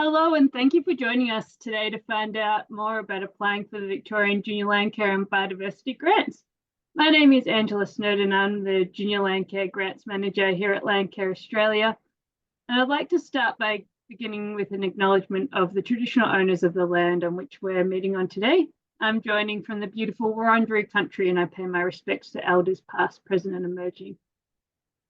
Hello, and thank you for joining us today to find out more about applying for the Victorian Junior Landcare and Biodiversity Grants. My name is Angela Snowdon. I'm the Junior Landcare Grants Manager here at Landcare Australia. And I'd like to start by beginning with an acknowledgement of the traditional owners of the land on which we're meeting on today. I'm joining from the beautiful Wurundjeri country, and I pay my respects to elders past, present, and emerging.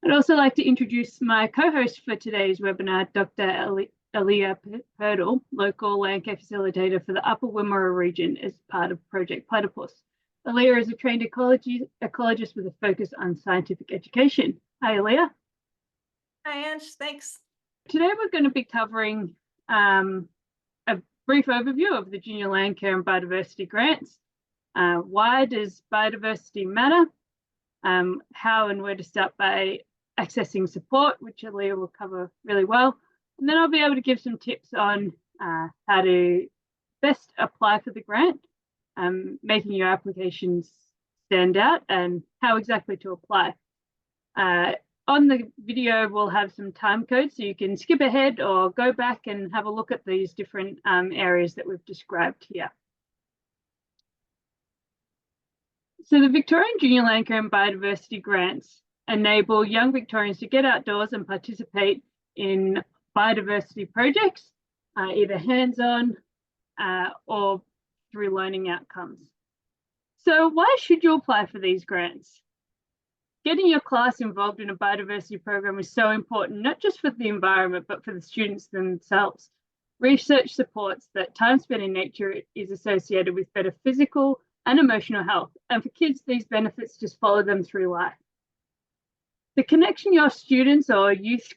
I'd also like to introduce my co-host for today's webinar, Dr Elia Pirtle, local Landcare Facilitator for the Upper Wimmera region as part of Project Platypus. Elia is a trained ecologist with a focus on scientific education. Hi, Elia. Hi, Ange. Thanks. Today we're going to be covering a brief overview of the Junior Landcare and Biodiversity Grants. Why does biodiversity matter? How and where to start by accessing support, which Elia will cover really well. And then I'll be able to give some tips on how to best apply for the grant, making your applications stand out, and how exactly to apply. On the video, we'll have some time codes, so you can skip ahead or go back and have a look at these different areas that we've described here. So the Victorian Junior Landcare and Biodiversity Grants enable young Victorians to get outdoors and participate in biodiversity projects, either hands-on or through learning outcomes. So why should you apply for these grants? Getting your class involved in a biodiversity program is so important, not just for the environment, but for the students themselves. Research supports that time spent in nature is associated with better physical and emotional health. And for kids, these benefits just follow them through life. The connection your students or youth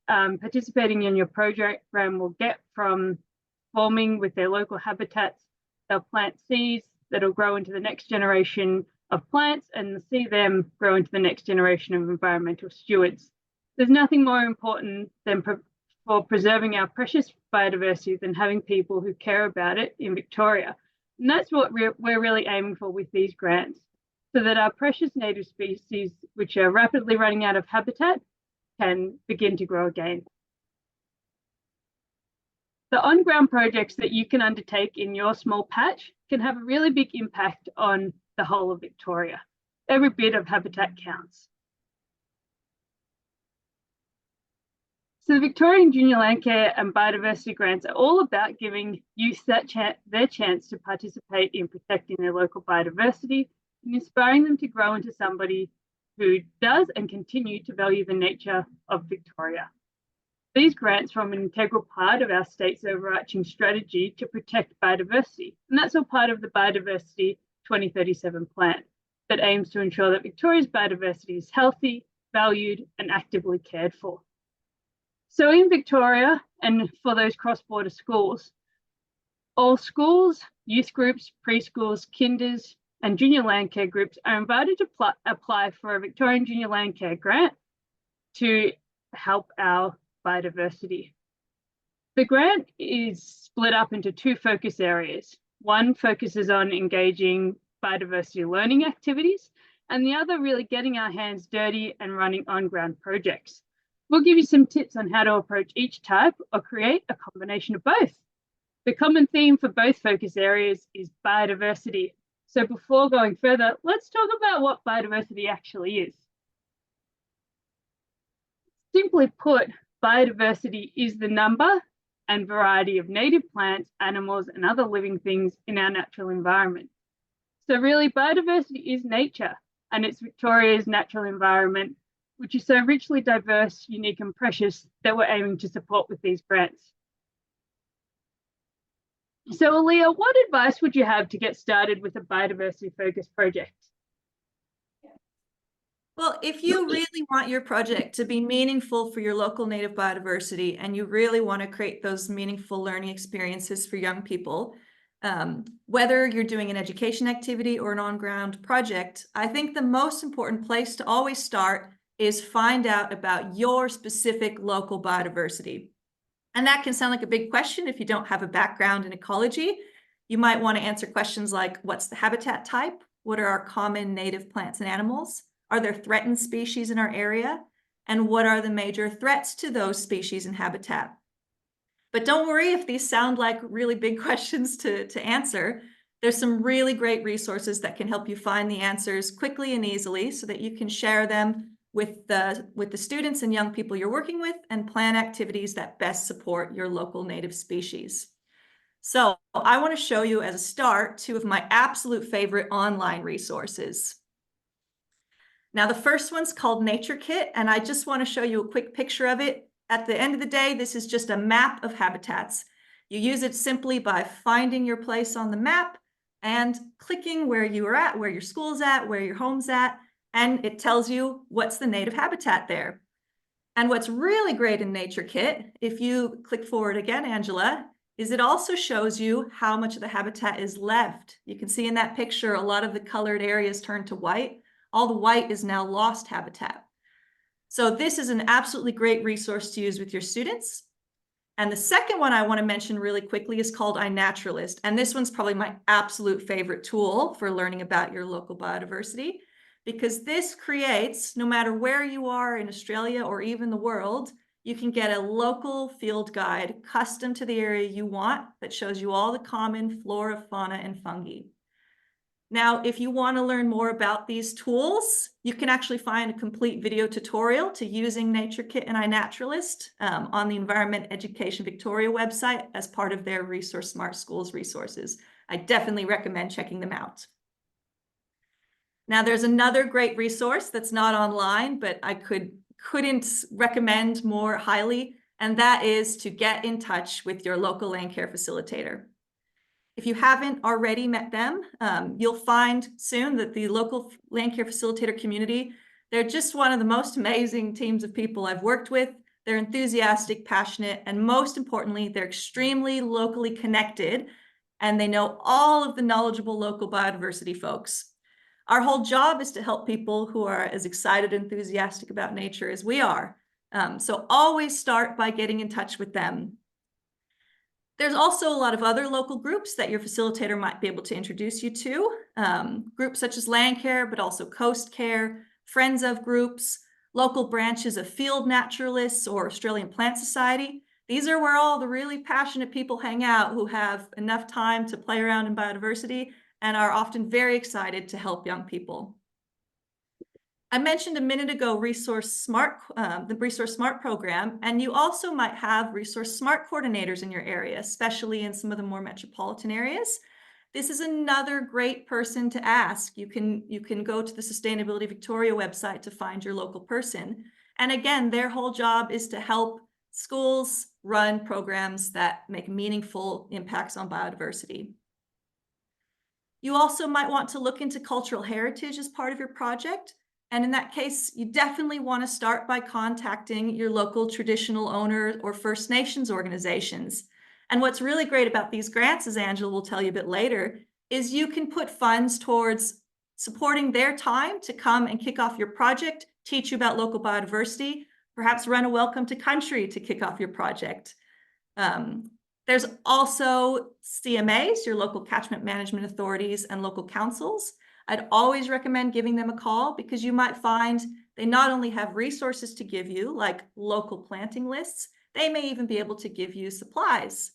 participating in your program will get from forming with their local habitats. They'll plant seeds that'll grow into the next generation of plants and see them grow into the next generation of environmental stewards. There's nothing more important than for preserving our precious biodiversity than having people who care about it in Victoria. And that's what we're really aiming for with these grants, so that our precious native species, which are rapidly running out of habitat, can begin to grow again. The on-ground projects that you can undertake in your small patch can have a really big impact on the whole of Victoria. Every bit of habitat counts. So the Victorian Junior Landcare and Biodiversity Grants are all about giving youth their chance to participate in protecting their local biodiversity and inspiring them to grow into somebody who does and continue to value the nature of Victoria. These grants form an integral part of our state's overarching strategy to protect biodiversity, and that's all part of the Biodiversity 2037 plan that aims to ensure that Victoria's biodiversity is healthy, valued, and actively cared for. So in Victoria, and for those cross-border schools, all schools, youth groups, preschools, kinders, and junior landcare groups are invited to apply for a Victorian Junior Landcare grant to help our biodiversity. The grant is split up into two focus areas. One focuses on engaging biodiversity learning activities, and the other really getting our hands dirty and running on-ground projects. We'll give you some tips on how to approach each type or create a combination of both. The common theme for both focus areas is biodiversity. So before going further, let's talk about what biodiversity actually is. Simply put, biodiversity is the number and variety of native plants, animals, and other living things in our natural environment. So really, biodiversity is nature, and it's Victoria's natural environment, which is so richly diverse, unique, and precious that we're aiming to support with these grants. So, Aaliyah, what advice would you have to get started with a biodiversity-focused project? Well, if you really want your project to be meaningful for your local native biodiversity, and you really want to create those meaningful learning experiences for young people, whether you're doing an education activity or an on-ground project, I think the most important place to always start is find out about your specific local biodiversity. And that can sound like a big question if you don't have a background in ecology. You might want to answer questions like, what's the habitat type? What are our common native plants and animals? Are there threatened species in our area? And what are the major threats to those species and habitat? But don't worry if these sound like really big questions to answer. There's some really great resources that can help you find the answers quickly and easily so that you can share them with the students and young people you're working with and plan activities that best support your local native species. So I want to show you as a start 2 of my absolute favorite online resources. Now, the first one's called Nature Kit, and I just want to show you a quick picture of it. At the end of the day, this is just a map of habitats. You use it simply by finding your place on the map and clicking where you are at, where your school's at, where your home's at, and it tells you what's the native habitat there. And what's really great in Nature Kit, if you click forward again, Angela, is it also shows you how much of the habitat is left. You can see in that picture, a lot of the colored areas turned to white. All the white is now lost habitat. So this is an absolutely great resource to use with your students. And the second one I want to mention really quickly is called iNaturalist. And this one's probably my absolute favorite tool for learning about your local biodiversity, because this creates, no matter where you are in Australia or even the world, you can get a local field guide custom to the area you want that shows you all the common flora, fauna, and fungi. Now, if you want to learn more about these tools, you can actually find a complete video tutorial to using Nature Kit and iNaturalist on the Environment Education Victoria website as part of their Resource Smart Schools resources. I definitely recommend checking them out. Now, there's another great resource that's not online, but I couldn't recommend more highly, and that is to get in touch with your local Landcare Facilitator. If you haven't already met them, you'll find soon that the local Landcare Facilitator community, they're just one of the most amazing teams of people I've worked with. They're enthusiastic, passionate, and most importantly, they're extremely locally connected, and they know all of the knowledgeable local biodiversity folks. Our whole job is to help people who are as excited and enthusiastic about nature as we are. So always start by getting in touch with them. There's also a lot of other local groups that your facilitator might be able to introduce you to. Groups such as Landcare, but also Coast Care, Friends of groups, local branches of Field Naturalists or Australian Plant Society. These are where all the really passionate people hang out who have enough time to play around in biodiversity and are often very excited to help young people. I mentioned a minute ago Resource Smart, the Resource Smart program, and you also might have Resource Smart coordinators in your area, especially in some of the more metropolitan areas. This is another great person to ask. You can go to the Sustainability Victoria website to find your local person. And again, their whole job is to help schools run programs that make meaningful impacts on biodiversity. You also might want to look into cultural heritage as part of your project. And in that case, you definitely want to start by contacting your local traditional owner or First Nations organizations. And what's really great about these grants, as Angela will tell you a bit later, is you can put funds towards supporting their time to come and kick off your project, teach you about local biodiversity, perhaps run a welcome to country to kick off your project. There's also CMAs, your local catchment management authorities, and local councils. I'd always recommend giving them a call because you might find they not only have resources to give you, like local planting lists, they may even be able to give you supplies.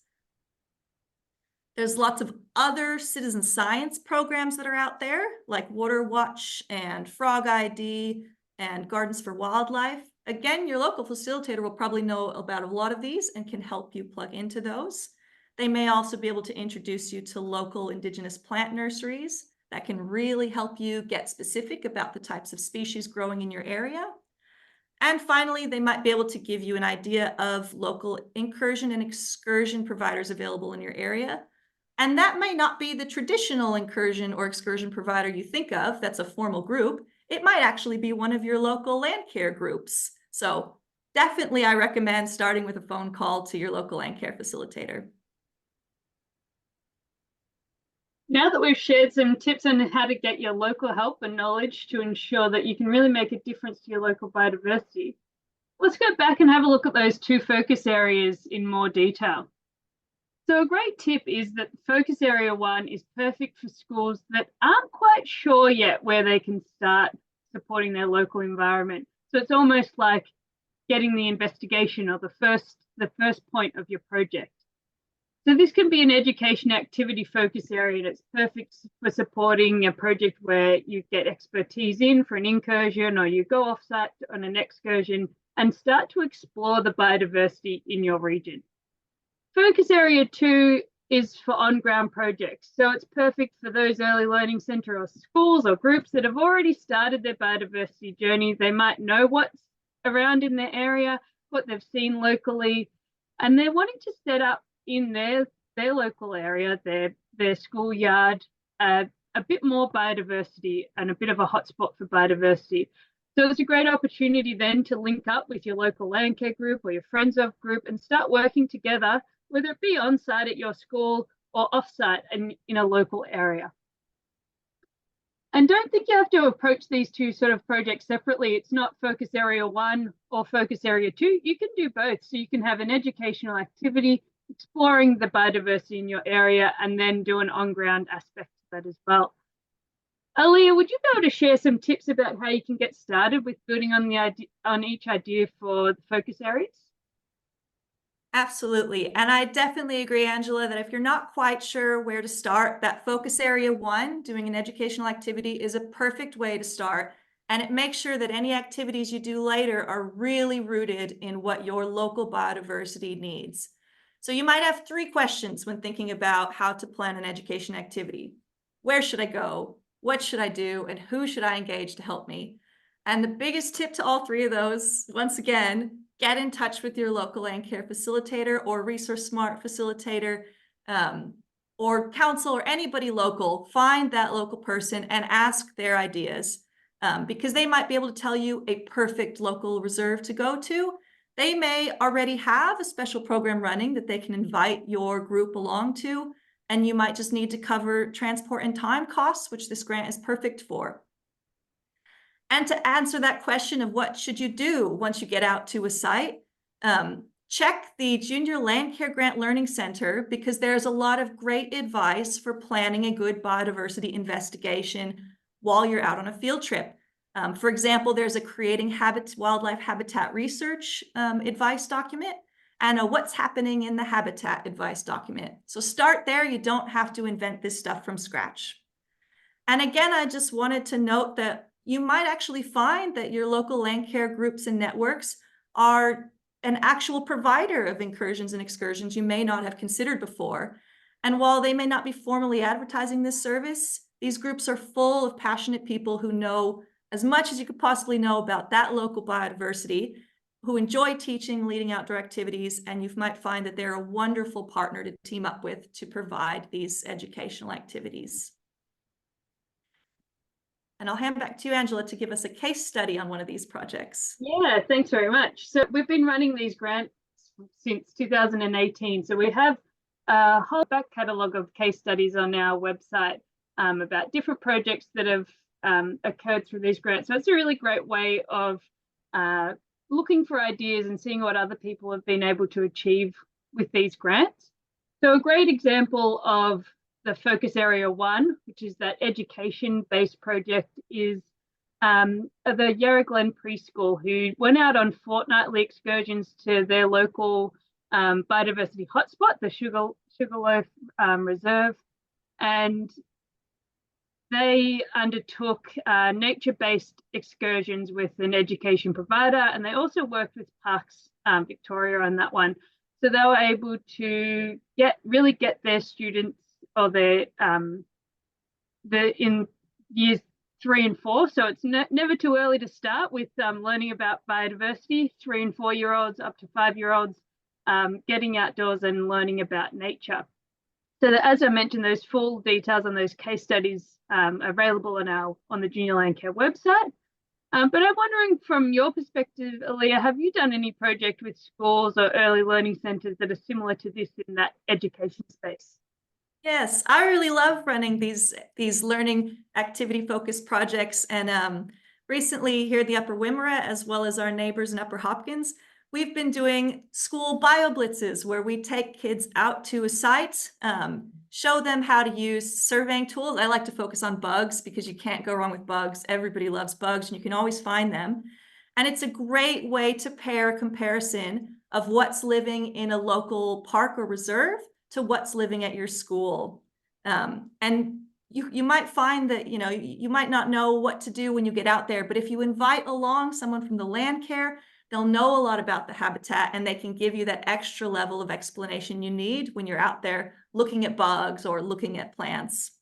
There's lots of other citizen science programs that are out there, like Water Watch and Frog ID and Gardens for Wildlife. Again, your local facilitator will probably know about a lot of these and can help you plug into those. They may also be able to introduce you to local Indigenous plant nurseries that can really help you get specific about the types of species growing in your area. And finally, they might be able to give you an idea of local incursion and excursion providers available in your area. And that may not be the traditional incursion or excursion provider you think of, that's a formal group. It might actually be one of your local Landcare groups. So definitely I recommend starting with a phone call to your local Landcare facilitator. Now that we've shared some tips on how to get your local help and knowledge to ensure that you can really make a difference to your local biodiversity, let's go back and have a look at those 2 focus areas in more detail. So a great tip is that focus area 1 is perfect for schools that aren't quite sure yet where they can start supporting their local environment. So it's almost like getting the investigation or the the first point of your project. So this can be an education activity focus area, and it's perfect for supporting a project where you get expertise in for an incursion, or you go offsite on an excursion and start to explore the biodiversity in your region. Focus area 2 is for on-ground projects. So it's perfect for those early learning centre or schools or groups that have already started their biodiversity journey. They might know what's around in their area, what they've seen locally, and they're wanting to set up in their local area, their schoolyard, a bit more biodiversity and a bit of a hotspot for biodiversity. So it's a great opportunity then to link up with your local Landcare group or your Friends of group and start working together, whether it be on site at your school or off site in a local area. And don't think you have to approach these two sort of projects separately. It's not focus area 1 or focus area 2. You can do both. So you can have an educational activity exploring the biodiversity in your area and then do an on-ground aspect of that as well. Elia, would you be able to share some tips about how you can get started with building on each idea for the focus areas? Absolutely. And I definitely agree, Angela, that if you're not quite sure where to start, that focus area 1, doing an educational activity, is a perfect way to start. And it makes sure that any activities you do later are really rooted in what your local biodiversity needs. So you might have 3 questions when thinking about how to plan an education activity. Where should I go? What should I do? And who should I engage to help me? And the biggest tip to all 3 of those, once again, get in touch with your local Landcare Facilitator or Resource Smart Facilitator, or council or anybody local. Find that local person and ask their ideas, because they might be able to tell you a perfect local reserve to go to. They may already have a special program running that they can invite your group along to, and you might just need to cover transport and time costs, which this grant is perfect for. And to answer that question of what should you do once you get out to a site, check the Junior Landcare Grant Learning Center, because there's a lot of great advice for planning a good biodiversity investigation while you're out on a field trip. For example, there's a Creating Wildlife Habitat Research advice document and a What's Happening in the Habitat advice document. So start there. You don't have to invent this stuff from scratch. And again, I just wanted to note that you might actually find that your local Landcare groups and networks are an actual provider of incursions and excursions you may not have considered before. And while they may not be formally advertising this service, these groups are full of passionate people who know as much as you could possibly know about that local biodiversity, who enjoy teaching, leading outdoor activities, and you might find that they're a wonderful partner to team up with to provide these educational activities. And I'll hand back to you, Angela, to give us a case study on one of these projects. Yeah, thanks very much. So we've been running these grants since 2018. So we have a whole back catalogue of case studies on our website about different projects that have occurred through these grants. So it's a really great way of looking for ideas and seeing what other people have been able to achieve with these grants. So a great example of the focus area 1, which is that education-based project, is the Yarra Glen Preschool, who went out on fortnightly excursions to their local biodiversity hotspot, the Sugarloaf Reserve, and they undertook nature-based excursions with an education provider, and they also worked with Parks Victoria on that one. So they were able to really get their students, or their in years 3 and 4. So it's never too early to start with learning about biodiversity. 3 and 4-year-olds up to 5-year-olds getting outdoors and learning about nature. So that, as I mentioned, those full details on those case studies are available on the Junior Landcare website. But I'm wondering, from your perspective, Elia, have you done any project with schools or early learning centres that are similar to this in that education space? Yes, I really love running these learning activity focused projects. And recently here at the Upper Wimmera, as well as our neighbors in Upper Hopkins, we've been doing school bio-blitzes where we take kids out to a site, show them how to use surveying tools. I like to focus on bugs because you can't go wrong with bugs. Everybody loves bugs and you can always find them. And it's a great way to pair a comparison of what's living in a local park or reserve to what's living at your school. And you might find that, you might not know what to do when you get out there, but if you invite along someone from the Landcare, they'll know a lot about the habitat and they can give you that extra level of explanation you need when you're out there looking at bugs or looking at plants.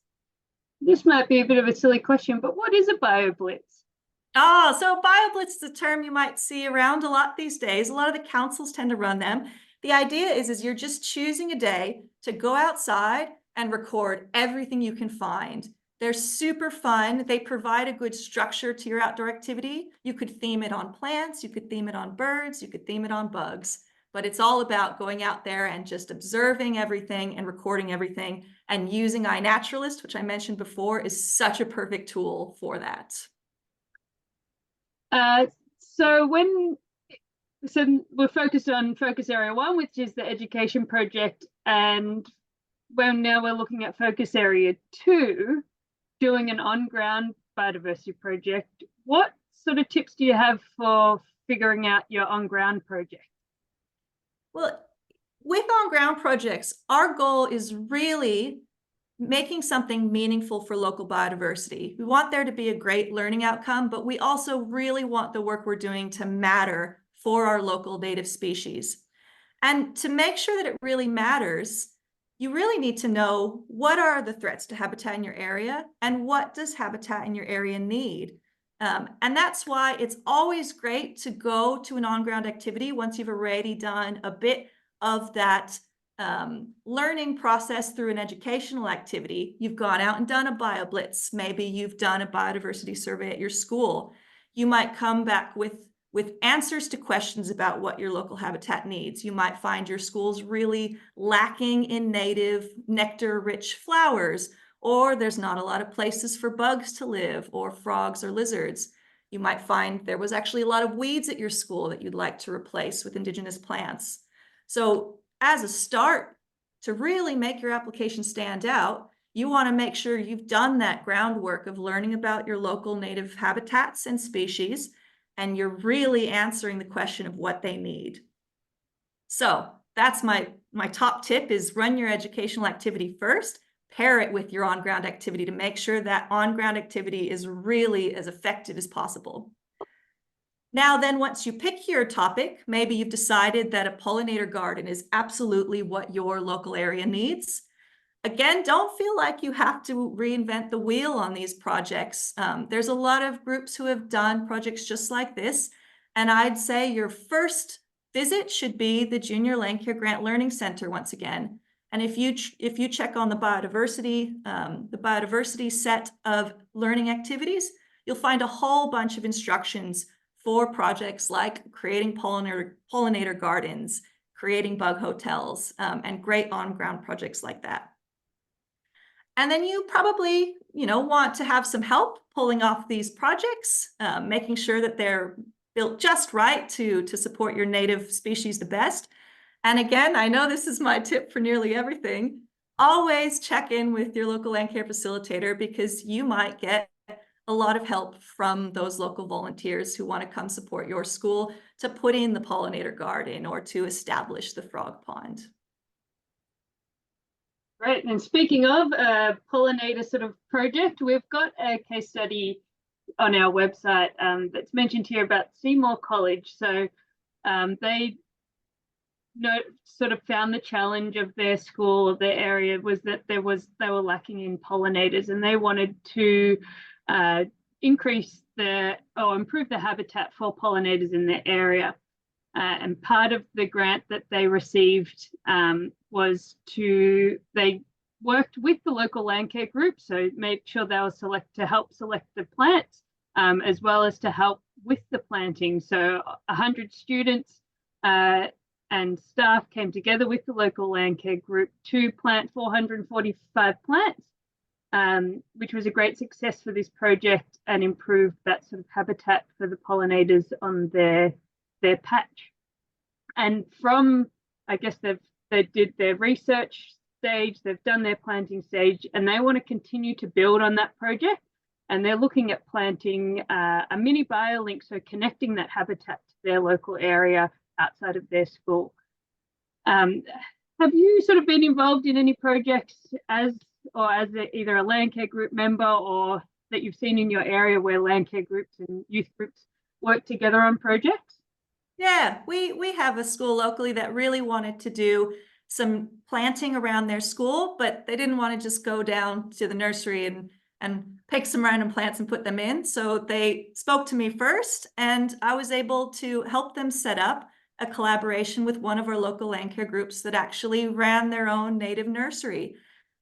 This might be a bit of a silly question, but what is a bio-blitz? So bio-blitz is a term you might see around a lot these days. A lot of the councils tend to run them. The idea is you're just choosing a day to go outside and record everything you can find. They're super fun. They provide a good structure to your outdoor activity. You could theme it on plants, you could theme it on birds, you could theme it on bugs, but it's all about going out there and just observing everything and recording everything, and using iNaturalist, which I mentioned before, is such a perfect tool for that. So we're focused on focus area 1, which is the education project, and now we're looking at focus area 2, doing an on-ground biodiversity project. What sort of tips do you have for figuring out your on-ground project? Well, with on-ground projects, our goal is really making something meaningful for local biodiversity. We want there to be a great learning outcome, but we also really want the work we're doing to matter for our local native species. And to make sure that it really matters, you really need to know what are the threats to habitat in your area and what does habitat in your area need. And that's why it's always great to go to an on-ground activity once you've already done a bit of that learning process through an educational activity. You've gone out and done a bio-blitz. Maybe you've done a biodiversity survey at your school. You might come back with answers to questions about what your local habitat needs. You might find your school's really lacking in native nectar-rich flowers, or there's not a lot of places for bugs to live, or frogs or lizards. You might find there was actually a lot of weeds at your school that you'd like to replace with indigenous plants. So as a start, to really make your application stand out, you want to make sure you've done that groundwork of learning about your local native habitats and species, and you're really answering the question of what they need. So that's my top tip, is run your educational activity first, pair it with your on-ground activity to make sure that on-ground activity is really as effective as possible. Now then, once you pick your topic, maybe you've decided that a pollinator garden is absolutely what your local area needs. Again, don't feel like you have to reinvent the wheel on these projects. There's a lot of groups who have done projects just like this, and I'd say your first visit should be the Junior Landcare Grant Learning Center once again. And if you check on the biodiversity set of learning activities, you'll find a whole bunch of instructions for projects like creating pollinator gardens, creating bug hotels, and great on-ground projects like that. And then you probably, want to have some help pulling off these projects, making sure that they're built just right to support your native species the best. And again, I know this is my tip for nearly everything. Always check in with your local Landcare facilitator, because you might get a lot of help from those local volunteers who want to come support your school to put in the pollinator garden or to establish the frog pond. Great. And speaking of a pollinator sort of project, we've got a case study on our website that's mentioned here about Seymour College. So they sort of found the challenge of their school, of their area, was that they were lacking in pollinators, and they wanted to improve the habitat for pollinators in their area. And part of the grant that they received was they worked with the local Landcare group, so made sure they were to help select the plants, as well as to help with the planting. So 100 students and staff came together with the local Landcare group to plant 445 plants, which was a great success for this project and improved that sort of habitat for the pollinators on their patch. And from, I guess they did their research stage, they've done their planting stage, and they want to continue to build on that project. And they're looking at planting a mini biolink, so connecting that habitat to their local area outside of their school. Have you sort of been involved in any projects as either a Landcare group member or that you've seen in your area where Landcare groups and youth groups work together on projects? Yeah, we have a school locally that really wanted to do some planting around their school, but they didn't want to just go down to the nursery and pick some random plants and put them in. So they spoke to me first, and I was able to help them set up a collaboration with one of our local Landcare groups that actually ran their own native nursery.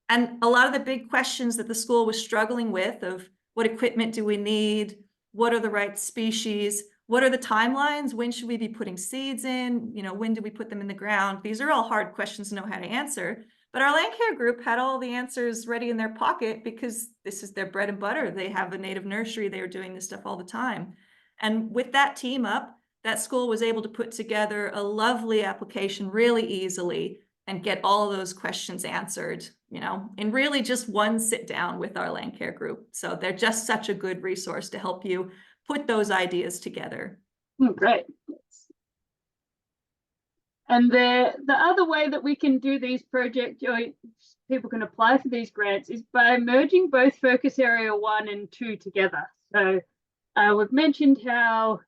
And a lot of the big questions that the school was struggling with of what equipment do we need? What are the right species? What are the timelines? When should we be putting seeds in? You know, when do we put them in the ground? These are all hard questions to know how to answer. But our Landcare group had all the answers ready in their pocket because this is their bread and butter. They have a native nursery. They are doing this stuff all the time. And with that team up, that school was able to put together a lovely application really easily and get all of those questions answered, you know, in really just one sit down with our Landcare group. So they're just such a good resource to help you put those ideas together. Oh, great. And the other way that we can do these projects, people can apply for these grants, is by merging both focus area 1 and 2 together. So we've mentioned how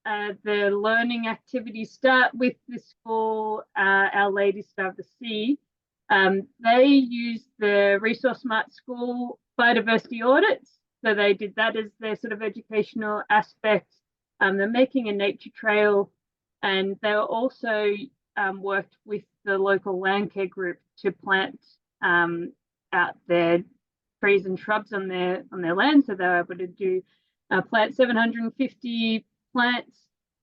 the learning activities start with the school, Our Lady Star of the Sea. They use the Resource Smart School biodiversity audits. So they did that as their sort of educational aspect. They're making a nature trail, and they were also worked with the local Landcare group to plant out their trees and shrubs on their land. So they were able to do plant 750 plants,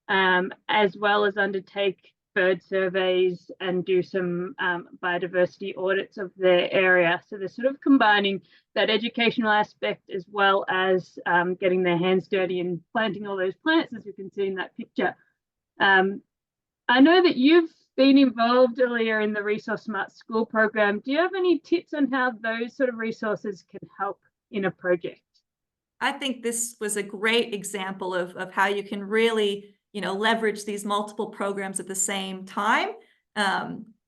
as well as undertake bird surveys and do some biodiversity audits of their area. So they're sort of combining that educational aspect as well as getting their hands dirty and planting all those plants, as you can see in that picture. I know that you've been involved earlier in the Resource Smart School program. Do you have any tips on how those sort of resources can help in a project? I think this was a great example of how you can really, you know, leverage these multiple programs at the same time.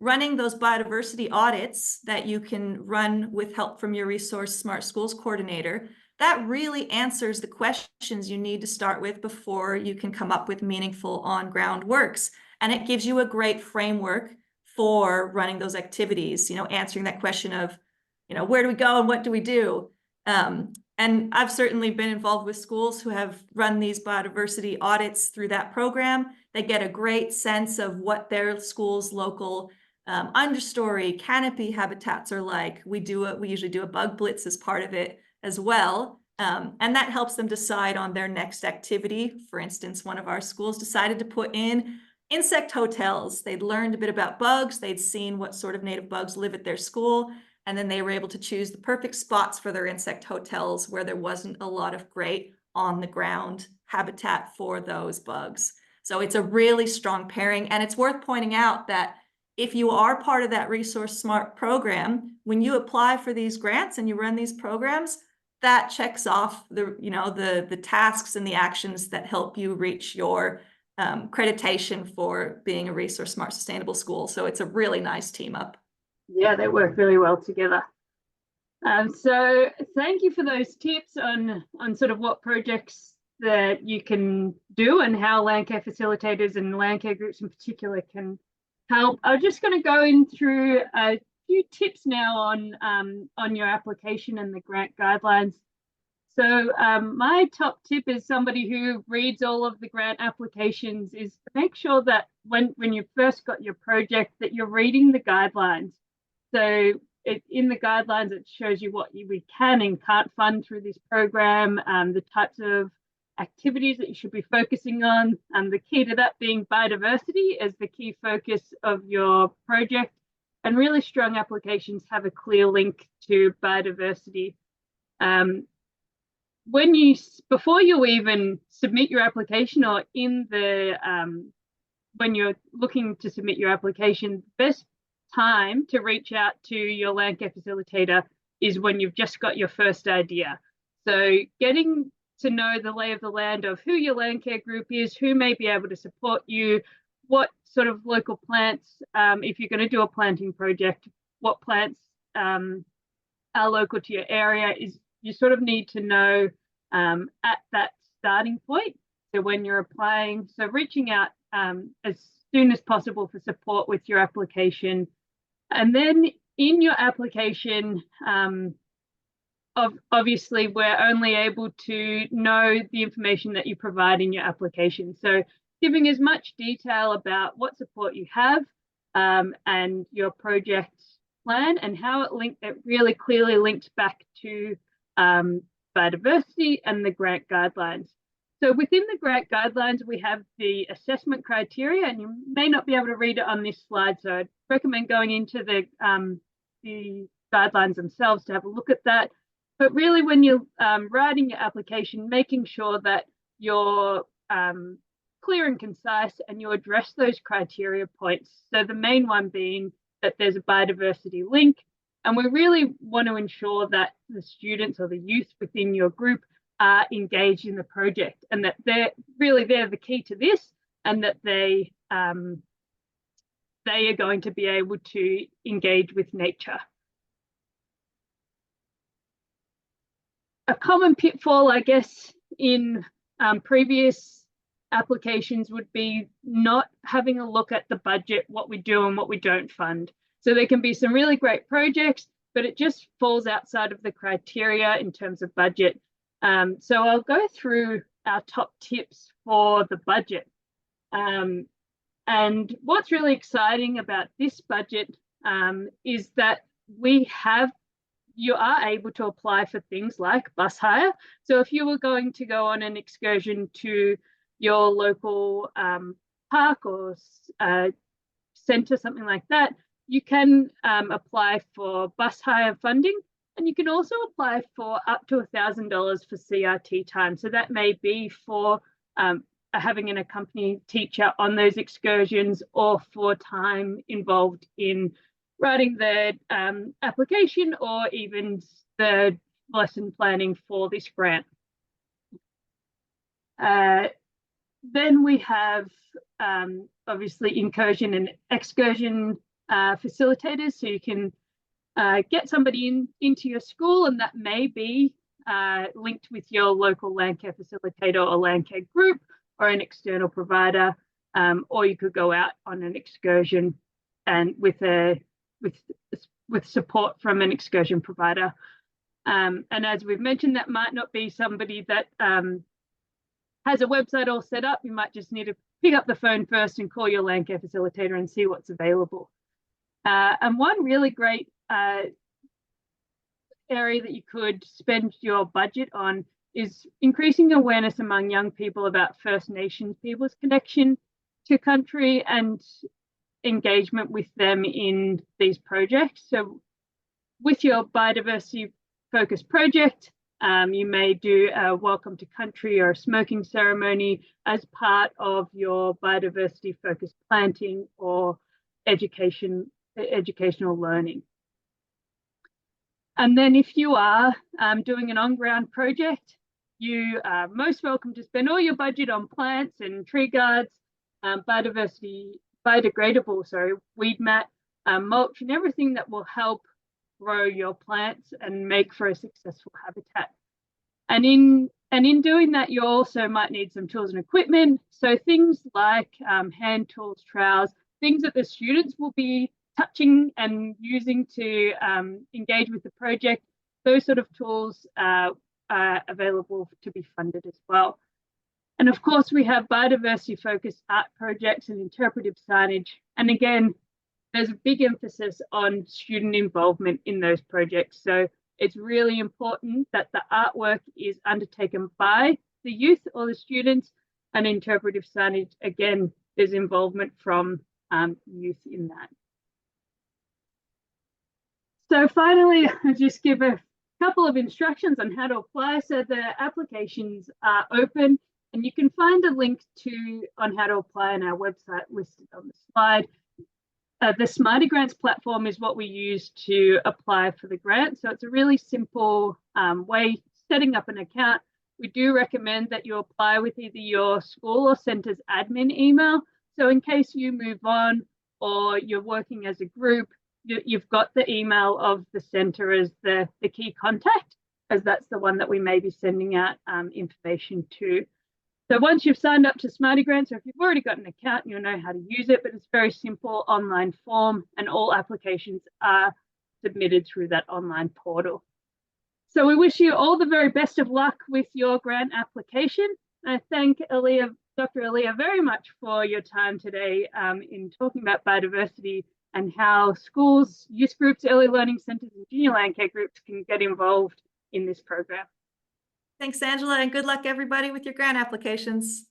Running those biodiversity audits that you can run with help from your Resource Smart Schools coordinator, that really answers the questions you need to start with before you can come up with meaningful on-ground works. And it gives you a great framework for running those activities, you know, answering that question of, you know, where do we go and what do we do? And I've certainly been involved with schools who have run these biodiversity audits through that program. They get a great sense of what their school's local understory, canopy habitats are like. We usually do a bug blitz as part of it as well. And that helps them decide on their next activity. For instance, one of our schools decided to put in insect hotels. They'd learned a bit about bugs. They'd seen what sort of native bugs live at their school. And then they were able to choose the perfect spots for their insect hotels where there wasn't a lot of great on the ground habitat for those bugs. So it's a really strong pairing. And it's worth pointing out that if you are part of that Resource Smart program, when you apply for these grants and you run these programs, that checks off the tasks and the actions that help you reach your accreditation for being a Resource Smart Sustainable School. So it's a really nice team up. Yeah, they work really well together. So thank you for those tips on sort of what projects that you can do and how Landcare facilitators and Landcare groups in particular can help. I'm just going to go in through a few tips now on your application and the grant guidelines. So my top tip is somebody who reads all of the grant applications is to make sure that when you first got your project that you're reading the guidelines. So in the guidelines, it shows you what we can and can't fund through this program, the types of activities that you should be focusing on, the key to that being biodiversity as the key focus of your project. And really strong applications have a clear link to biodiversity. Before you even submit your application or when you're looking to submit your application, best time to reach out to your Landcare facilitator is when you've just got your first idea. So getting to know the lay of the land of who your Landcare group is, who may be able to support you, what sort of local plants, if you're going to do a planting project, what plants are local to your area, is you sort of need to know at that starting point. So when you're applying, so reaching out as soon as possible for support with your application. And then in your application, obviously we're only able to know the information that you provide in your application. So giving as much detail about what support you have and your project plan and how it really clearly linked back to biodiversity and the grant guidelines. So within the grant guidelines, we have the assessment criteria, and you may not be able to read it on this slide, so I'd recommend going into the guidelines themselves to have a look at that. But really, when you're writing your application, making sure that you're clear and concise and you address those criteria points. So the main one being that there's a biodiversity link, and we really want to ensure that the students or the youth within your group are engaged in the project, and that they're the key to this, and that they are going to be able to engage with nature. A common pitfall, I guess, in previous applications would be not having a look at the budget, what we do and what we don't fund. So there can be some really great projects, but it just falls outside of the criteria in terms of budget. So I'll go through our top tips for the budget. And what's really exciting about this budget is that you are able to apply for things like bus hire. So if you were going to go on an excursion to your local park or centre, something like that, you can apply for bus hire funding. And you can also apply for up to $1,000 for CRT time. So that may be for having an accompanying teacher on those excursions, or for time involved in writing the application, or even the lesson planning for this grant. Then we have obviously incursion and excursion facilitators. So you can get somebody into your school, and that may be linked with your local Landcare Facilitator or Landcare group or an external provider, or you could go out on an excursion and with support from an excursion provider. And as we've mentioned, that might not be somebody that has a website all set up. You might just need to pick up the phone first and call your Landcare Facilitator and see what's available. And one really great area that you could spend your budget on is increasing awareness among young people about First Nations people's connection to country and engagement with them in these projects. So with your biodiversity focused project, you may do a welcome to country or a smoking ceremony as part of your biodiversity focused planting or educational learning. And then if you are doing an on-ground project, you are most welcome to spend all your budget on plants and tree guards, biodegradable, weed mat, mulch, and everything that will help grow your plants and make for a successful habitat. And in doing that, you also might need some tools and equipment. So things like hand tools, trowels, things that the students will be touching and using to engage with the project. Those sort of tools are available to be funded as well. And of course, we have biodiversity focused art projects and interpretive signage. And again, there's a big emphasis on student involvement in those projects. So it's really important that the artwork is undertaken by the youth or the students, and interpretive signage, again, there's involvement from youth in that. So finally, I'll just give a couple of instructions on how to apply. So the applications are open, and you can find a link on how to apply on our website listed on the slide. The Smarty Grants platform is what we use to apply for the grant. So it's a really simple way setting up an account. We do recommend that you apply with either your school or centre's admin email. So in case you move on or you're working as a group, you've got the email of the centre as the key contact, as that's the one that we may be sending out information to. So once you've signed up to Smarty Grants, or if you've already got an account, you'll know how to use it, but it's a very simple online form and all applications are submitted through that online portal. So we wish you all the very best of luck with your grant application. I thank Dr. Elia very much for your time today in talking about biodiversity and how schools, youth groups, early learning centres and junior landcare groups can get involved in this program. Thanks, Angela, and good luck everybody with your grant applications.